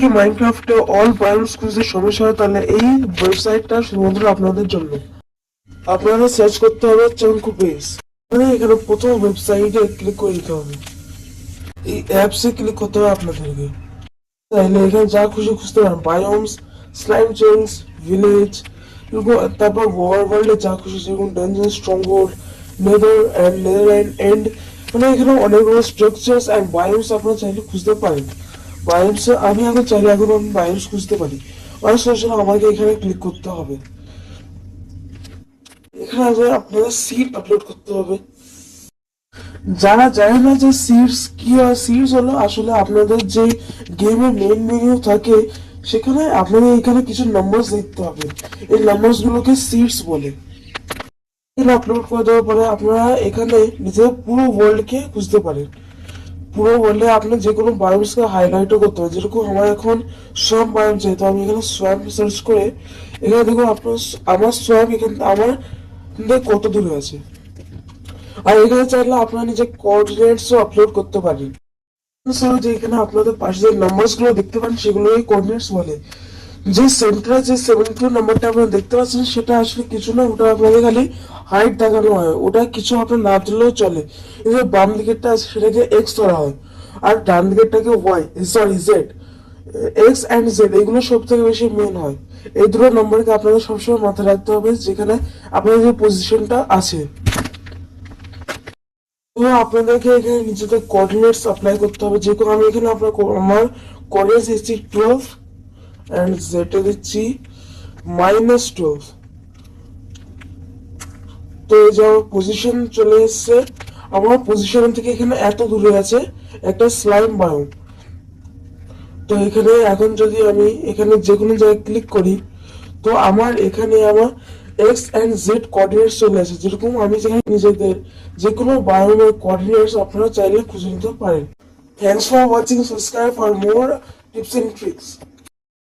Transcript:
থেকে মাইনক্রাফটে অল বায়োমস খুঁজতে সমস্যা হয়, তাহলে এই ওয়েবসাইটটা শুধুমাত্র আপনাদের জন্য। আপনারা সার্চ করতে হবে চাঙ্কু বেস। এখানে প্রথম ওয়েবসাইটে ক্লিক করে দিতে হবে, এই অ্যাপসে ক্লিক করতে হবে আপনাদেরকে। তাহলে এখানে যা খুশি খুঁজতে পারেন, বায়োমস, স্লাইম চেঞ্জ, ভিলেজ, তারপর ওয়ার্ল্ডে যা খুশি, যেরকম dungeon, stronghold, nether and netherland end, মানে এখানে অনেকগুলো স্ট্রাকচার্স অ্যান্ড বায়োমস আপনারা চাইলে খুঁজতে পারেন। বায়োমস আমি এখন চাইলে এখন আমি বায়োমস খুঁজতে পারি, অনেক সময় আমাকে এখানে ক্লিক করতে হবে। এখানে আপনাদের সিড আপলোড করতে হবে। যারা জানে না যে সিডস কি হয়, সিডস হলো আসলে আপনাদের যে গেমের মেইন মেনু থাকে সেখানে আপনাদের এখানে কিছু নাম্বারস দেখতে হবে, এই নাম্বারস গুলোকে সিডস বলে। আপলোড করে দেওয়ার পরে আপনারা এখানে নিজের পুরো ওয়ার্ল্ডকে খুঁজতে পারেন। পুরো ওয়ার্ল্ডে আপনি যে কোনো বায়োমসকে হাইলাইটও করতে হবে, যেরকম আমার এখন সোয়াম বায়োম চাই, তো আমি এখানে সোয়াম সার্চ করে এখানে দেখুন আপনার আমার সোয়াম এখানে আমার কত দূরে আছে। আর এখানে চাইলে আপনারা নিজের কোঅর্ডিনেটসও আপলোড করতে পারেন। যে এখানে আপনাদের পাশে যে নাম্বারস গুলো দেখতে পান সেগুলোই কোঅর্ডিনেটস বলে। যে সেন্টারে যে 72 নাম্বারটা আপনারা দেখতে পাচ্ছেন সেটা আসলে কিছু না, ওটা আপনাদের খালি হাইট দেখানো হয়, ওটা কিছু আপনার না দিলেও চলে। এই যে বাম দিকেরটা আছে সেটাকে এক্স ধরা হয়, আর ডান দিকেরটাকে Y, sorry Z. X and Z এগুলো সব থেকে বেশি মেন হয়। এই দুটো নম্বরকে আপনাদের সবসময় মাথায় রাখতে হবে যেখানে আপনাদের যে পজিশনটা আছে। তো আপনাদেরকে এখানে নিজেদের কোঅর্ডিনেটস অ্যাপ্লাই করতে হবে, যেরকম আমি এখানে আমার কোঅর্ডিনেটস দিচ্ছি 12 অ্যান্ড জেড দিচ্ছি -12। তো এই যে আমার পজিশন চলে এসছে, আমার পজিশন থেকে এখানে এত দূরে আছে একটা স্লাইম বায়োম। তো এখানে এখন যদি আমি এখানে যে কোনো জায়গায় ক্লিক করি, তো আমার এখানে আমার এক্স অ্যান্ড জেড কোঅর্ডিনেটস চলে আসে, যেরকম আমি যেখানে নিজেদের যে কোনো বায়োমের কোঅর্ডিনেটস আপনারা চাইলে খুঁজে নিতে পারেন। Thanks for watching, subscribe for more tips and tricks.